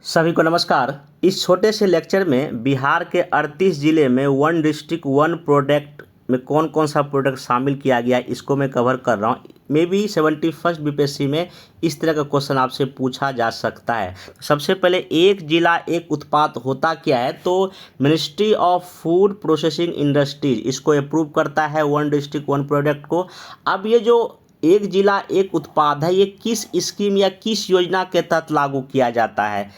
सभी को नमस्कार। इस छोटे से लेक्चर में बिहार के 38 ज़िले में वन डिस्ट्रिक्ट वन प्रोडक्ट में कौन कौन सा प्रोडक्ट शामिल किया गया है इसको मैं कवर कर रहा हूँ। मे बी 71 बीपीएससी में इस तरह का क्वेश्चन आपसे पूछा जा सकता है। सबसे पहले एक जिला एक उत्पाद होता क्या है, तो ministry of food processing industries इसको अप्रूव करता है वन डिस्ट्रिक्ट वन प्रोडक्ट को। अब ये जो एक जिला एक उत्पाद है, ये किस स्कीम या किस योजना के तहत लागू किया जाता है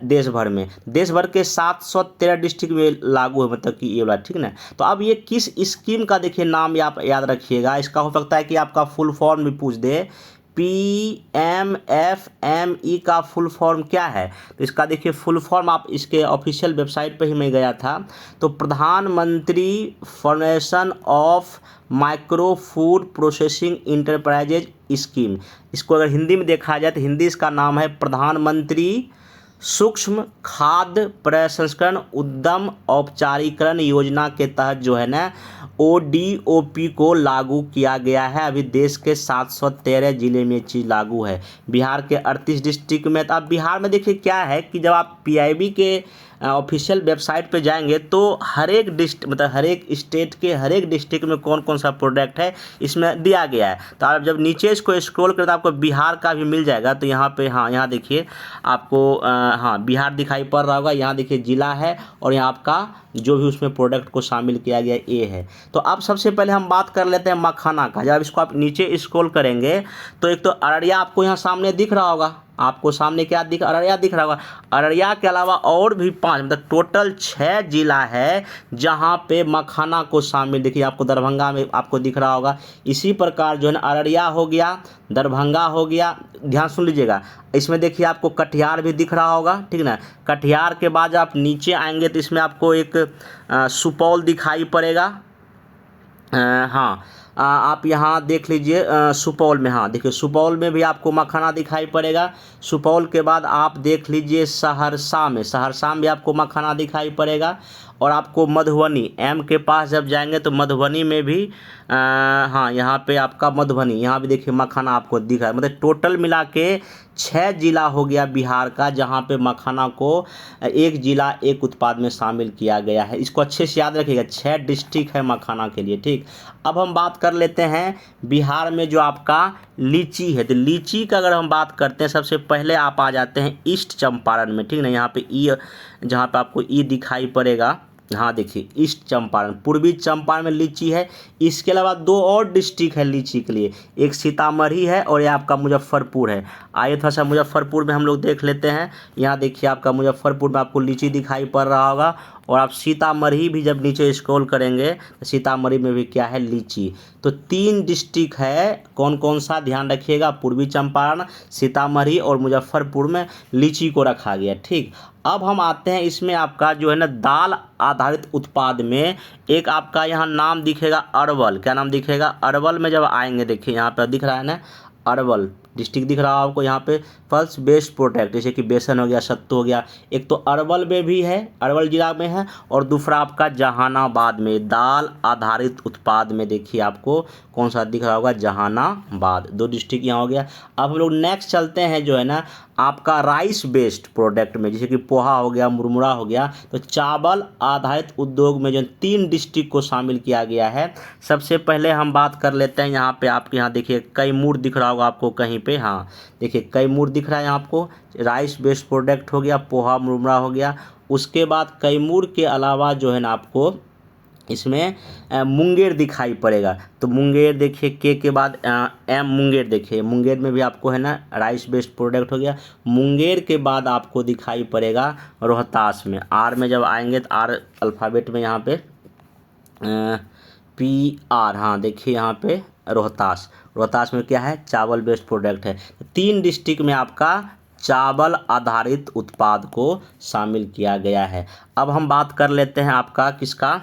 देश भर में? देश भर के 713 डिस्ट्रिक्ट में लागू है, मतलब कि ये वाला, ठीक ना। तो अब ये किस स्कीम का देखिए नाम आप याद रखिएगा। इसका हो सकता है कि आपका फुल फॉर्म भी पूछ दे। PMFME का फुल फॉर्म क्या है? तो इसका देखिए फुल फॉर्म, आप इसके ऑफिशियल वेबसाइट पर ही मैं गया था, तो प्रधानमंत्री formation of micro food processing enterprises scheme. इसको अगर हिंदी में देखा जाए तो हिंदी इसका नाम है प्रधानमंत्री सूक्ष्म खाद्य प्रसंस्करण उद्यम औपचारीकरण योजना के तहत जो है ना ODOP को लागू किया गया है। अभी देश के 713 जिले में ये चीज़ लागू है, बिहार के 38 डिस्ट्रिक्ट में। तो अब बिहार में देखिए क्या है कि जब आप PIB के ऑफिशियल वेबसाइट पे जाएंगे तो हर एक मतलब हर एक स्टेट के हर एक डिस्ट्रिक्ट में कौन कौन सा प्रोडक्ट है इसमें दिया गया है। तो आप जब नीचे इसको स्क्रॉल करें तो आपको बिहार का भी मिल जाएगा। तो यहाँ पे यहाँ देखिए आपको बिहार दिखाई पड़ रहा होगा। यहाँ देखिए जिला है और यहाँ आपका जो भी उसमें प्रोडक्ट को शामिल किया गया ये है। तो अब सबसे पहले हम बात कर लेते हैं मखाना का। जब इसको आप नीचे स्क्रॉल करेंगे तो एक तो अररिया आपको यहाँ सामने दिख रहा होगा, आपको सामने क्या दिख, अररिया दिख रहा होगा। अररिया के अलावा और भी 5 मतलब टोटल 6 जिला है जहाँ पे मखाना को शामिल, देखिए आपको दरभंगा में आपको दिख रहा होगा। इसी प्रकार जो है ना अररिया हो गया, दरभंगा हो गया, ध्यान सुन लीजिएगा। इसमें देखिए आपको कटिहार भी दिख रहा होगा, ठीक ना। कटिहार के बाद आप नीचे आएंगे तो इसमें आपको एक सुपौल दिखाई पड़ेगा। आप यहाँ देख लीजिए सुपौल में, हाँ देखिए सुपौल में भी आपको मखाना दिखाई पड़ेगा। सुपौल के बाद आप देख लीजिए सहरसा में भी आपको मखाना दिखाई पड़ेगा। और आपको मधुबनी M के पास जब जाएंगे तो मधुबनी में भी यहाँ पे आपका मधुबनी, यहाँ भी देखिए मखाना आपको दिख रहा है। मतलब टोटल मिला के 6 जिला हो गया बिहार का जहाँ पे मखाना को एक जिला एक उत्पाद में शामिल किया गया है। इसको अच्छे से याद रखिएगा, 6 डिस्ट्रिक्ट है मखाना के लिए, ठीक। अब हम बात कर लेते हैं बिहार में जो आपका लीची है। तो लीची का अगर हम बात करते हैं सबसे पहले आप आ जाते हैं ईस्ट चंपारण में, ठीक ना। यहाँ पे जहाँ पे आपको दिखाई पड़ेगा, हाँ देखिए ईस्ट चंपारण, पूर्वी चंपारण में लीची है। इसके अलावा 2 और डिस्ट्रिक्ट है लीची के लिए, एक सीतामढ़ी है और ये आपका मुजफ्फरपुर है। आइए थोड़ा सा मुजफ्फरपुर में हम लोग देख लेते हैं। यहाँ देखिए आपका मुजफ्फरपुर में आपको लीची दिखाई पड़ रहा होगा। और आप सीतामढ़ी भी जब नीचे स्क्रॉल करेंगे तो सीतामढ़ी में भी क्या है, लीची। तो 3 डिस्ट्रिक्ट है, कौन कौन सा ध्यान रखिएगा, पूर्वी चंपारण, सीतामढ़ी और मुजफ्फरपुर में लीची को रखा गया, ठीक। अब हम आते हैं इसमें आपका जो है ना दाल आधारित उत्पाद में एक आपका यहाँ नाम दिखेगा अरवल। क्या नाम दिखेगा? अरवल में जब आएंगे देखिए यहाँ पर दिख रहा है ना अरवल डिस्ट्रिक्ट दिख रहा है आपको। यहाँ पे पल्स बेस्ड प्रोडक्ट जैसे कि बेसन हो गया, सत्तू हो गया, एक तो अरवल में भी है, अरवल जिला में है। और दूसरा आपका जहानाबाद में दाल आधारित उत्पाद में देखिए आपको कौन सा दिख रहा होगा, जहानाबाद। 2 डिस्ट्रिक्ट यहाँ हो गया। अब हम लोग नेक्स्ट चलते हैं जो है ना आपका राइस बेस्ड प्रोडक्ट में, जैसे कि पोहा हो गया, मुरमुरा हो गया। तो चावल आधारित उद्योग में जो 3 डिस्ट्रिक्ट को शामिल किया गया है। सबसे पहले हम बात कर लेते हैं यहाँ पे, आपके यहाँ देखिए कैमूर दिख रहा होगा आपको कहीं पे, हाँ देखिए कैमूर दिख रहा है यहाँ आपको। राइस बेस्ड प्रोडक्ट हो गया, पोहा मुरमुरा हो गया। उसके बाद कैमूर के अलावा जो है ना आपको इसमें मुंगेर दिखाई पड़ेगा। तो मुंगेर देखिए के बाद M मुंगेर, देखिए मुंगेर में भी आपको है ना राइस बेस्ड प्रोडक्ट हो गया। मुंगेर के बाद आपको दिखाई पड़ेगा रोहतास में। R में जब आएंगे तो R अल्फ़ाबेट में यहाँ पे PR, हाँ देखिए यहाँ पे रोहतास में क्या है, चावल बेस्ड प्रोडक्ट है। 3 डिस्ट्रिक्ट में आपका चावल आधारित उत्पाद को शामिल किया गया है। अब हम बात कर लेते हैं आपका किसका,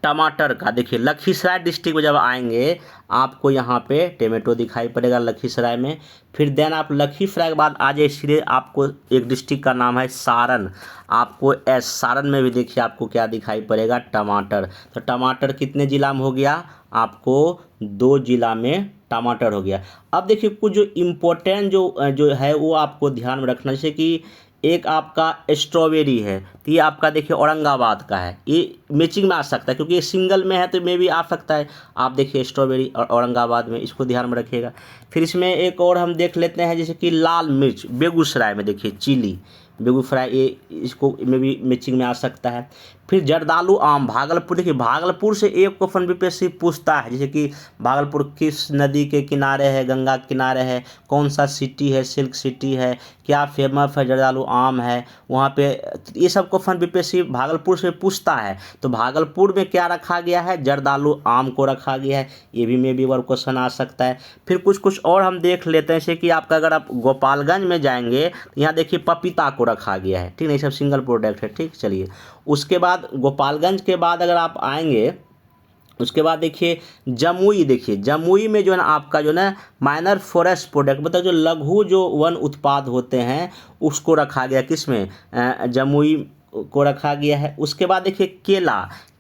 टमाटर का। देखिए लखीसराय डिस्ट्रिक्ट में जब आएंगे आपको यहाँ पे टमाटो दिखाई पड़ेगा लखीसराय में। फिर देन आप लखीसराय के बाद आ जाए सीधे आपको एक डिस्ट्रिक्ट का नाम है सारण। आपको सारण में भी देखिए आपको क्या दिखाई पड़ेगा, टमाटर। तो टमाटर कितने जिला में हो गया, आपको 2 जिला में टमाटर हो गया। अब देखिए कुछ जो इम्पोर्टेंट जो है वो आपको ध्यान में रखना, जैसे कि एक आपका स्ट्रॉबेरी है, तो ये आपका देखिए औरंगाबाद का है, ये मैचिंग में आ सकता है क्योंकि ये सिंगल में है तो मे भी आ सकता है। आप देखिए स्ट्रॉबेरी और औरंगाबाद में, इसको ध्यान में रखिएगा। फिर इसमें एक और हम देख लेते हैं, जैसे कि लाल मिर्च बेगूसराय में, देखिए चिली बेगूसराय, ये इसको में भी मैचिंग में आ सकता है। फिर जर्दालू आम भागलपुर, देखिए भागलपुर से एक क्वेश्चन बीपीएससी पूछता है, जैसे कि भागलपुर किस नदी के किनारे है, गंगा के किनारे है, कौन सा सिटी है, सिल्क सिटी है, क्या फेमस है, जर्दालू आम है वहाँ पे, ये सब क्वेश्चन बीपीएससी भागलपुर से पूछता है। तो भागलपुर में क्या रखा गया है, जर्दालू आम को रखा गया है, ये भी में भी और क्वेश्चन आ सकता है। फिर कुछ और हम देख लेते हैं, जैसे कि आपका अगर आप गोपालगंज में जाएंगे तो यहाँ देखिए पपीता को रखा गया है, ठीक है, ये सब सिंगल प्रोडक्ट है, ठीक। चलिए उसके बाद गोपालगंज के बाद अगर आप आएंगे, उसके बाद देखिए जमुई, देखिए जमुई में जो है ना आपका जो ना माइनर फॉरेस्ट प्रोडक्ट, मतलब जो लघु जो वन उत्पाद होते हैं उसको रखा गया, किसमें, जमुई को रखा गया है। उसके बाद देखिए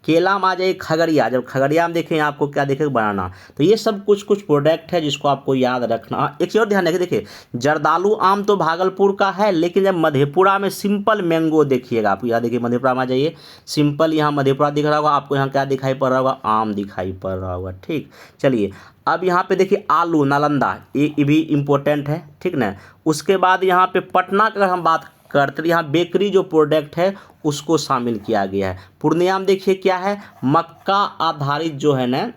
केला में आ जाए खगड़िया, जब खगड़िया में देखें आपको क्या देखेगा, बनाना। तो ये सब कुछ प्रोडक्ट है जिसको आपको याद रखना। एक चीज़ और ध्यान रखिए, देखिए जर्दालू आम तो भागलपुर का है, लेकिन जब मधेपुरा में सिंपल मैंगो देखिएगा, आप यहाँ देखिए मधेपुरा में आ जाइए, सिंपल यहाँ मधेपुरा दिख रहा होगा आपको, यहाँ क्या दिखाई पड़ रहा होगा, आम दिखाई पड़ रहा होगा, ठीक। चलिए अब यहाँ पे देखिए आलू नालंदा, ये भी इम्पोर्टेंट है, ठीक ना। उसके बाद यहाँ पे पटना का अगर हम बात करते हैं, यहाँ बेकरी जो प्रोडक्ट है उसको शामिल किया गया है। पूर्णिया में देखिए क्या है, मक्का आधारित जो है ना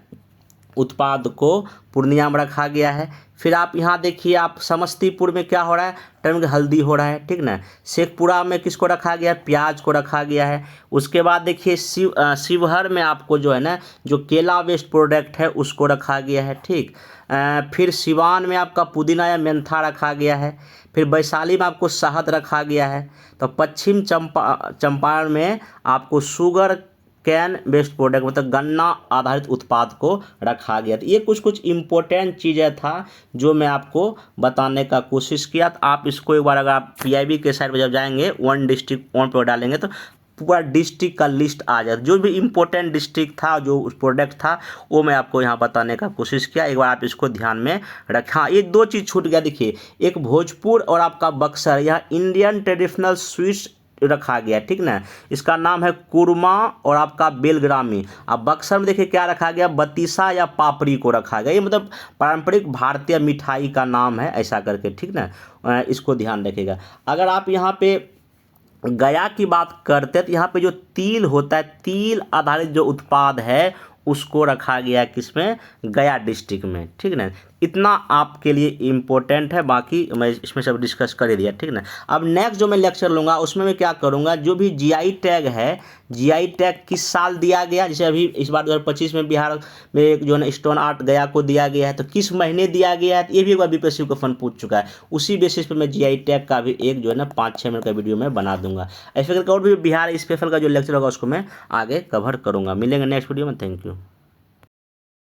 उत्पाद को पूर्णिया में रखा गया है। फिर आप यहाँ देखिए, आप समस्तीपुर में क्या हो रहा है, टर्म हल्दी हो रहा है, ठीक ना। शेखपुरा में किसको रखा गया है, प्याज को रखा गया है। उसके बाद देखिए शिवहर में आपको जो है ना जो केला वेस्ट प्रोडक्ट है उसको रखा गया है, ठीक। फिर सिवान में आपका पुदीना या मेंथा रखा गया है। फिर वैशाली में आपको शहद रखा गया है। तो पश्चिम चंपारण में आपको शुगर कैन बेस्ड प्रोडक्ट, मतलब गन्ना आधारित उत्पाद को रखा गया। तो ये कुछ इम्पोर्टेंट चीज़ें था जो मैं आपको बताने का कोशिश किया। तो आप इसको एक बार अगर आप पीआईबी के साइड पर जब जाएंगे, वन डिस्ट्रिक्ट वन पर डालेंगे तो पूरा डिस्ट्रिक्ट का लिस्ट आ जाए, जो भी इम्पोर्टेंट डिस्ट्रिक्ट था, जो प्रोडक्ट था वो मैं आपको यहाँ बताने का कोशिश किया। एक बार आप इसको ध्यान में रखें। हाँ, ये दो चीज़ छूट गया, देखिए एक भोजपुर और आपका बक्सर, यहाँ इंडियन ट्रेडिशनल स्वीट्स रखा गया, ठीक ना। इसका नाम है कुरमा और आपका बेलग्रामी। अब बक्सर में देखिए क्या रखा गया, बतीसा या पापड़ी को रखा गया, ये मतलब पारंपरिक भारतीय मिठाई का नाम है ऐसा करके, ठीक ना। इसको ध्यान रखिएगा। अगर आप यहाँ पे गया की बात करते हैं तो यहाँ पे जो तिल होता है, तिल आधारित जो उत्पाद है उसको रखा गया है किसमें, गया डिस्ट्रिक्ट में, ठीक ना। इतना आपके लिए इम्पोर्टेंट है, बाकी मैं इसमें सब डिस्कस कर ही दिया, ठीक ना। अब नेक्स्ट जो मैं लेक्चर लूँगा उसमें मैं क्या करूँगा, जो भी जीआई टैग है, जीआई टैग किस साल दिया गया, जैसे अभी इस बार 2025 में बिहार में एक जो है स्टोन आर्ट गया को दिया गया है, तो किस महीने दिया गया है, ये भी एक बार बीपीएससी को फंड पूछ चुका है। उसी बेसिस पर मैं जीआई टैग का भी एक जो है ना 5-6 मिनट का वीडियो में बना दूंगा। ऐसे करके और भी बिहार स्पेशल का जो लेक्चर होगा उसको मैं आगे कवर करूँगा। मिलेंगे नेक्स्ट वीडियो में, थैंक यू।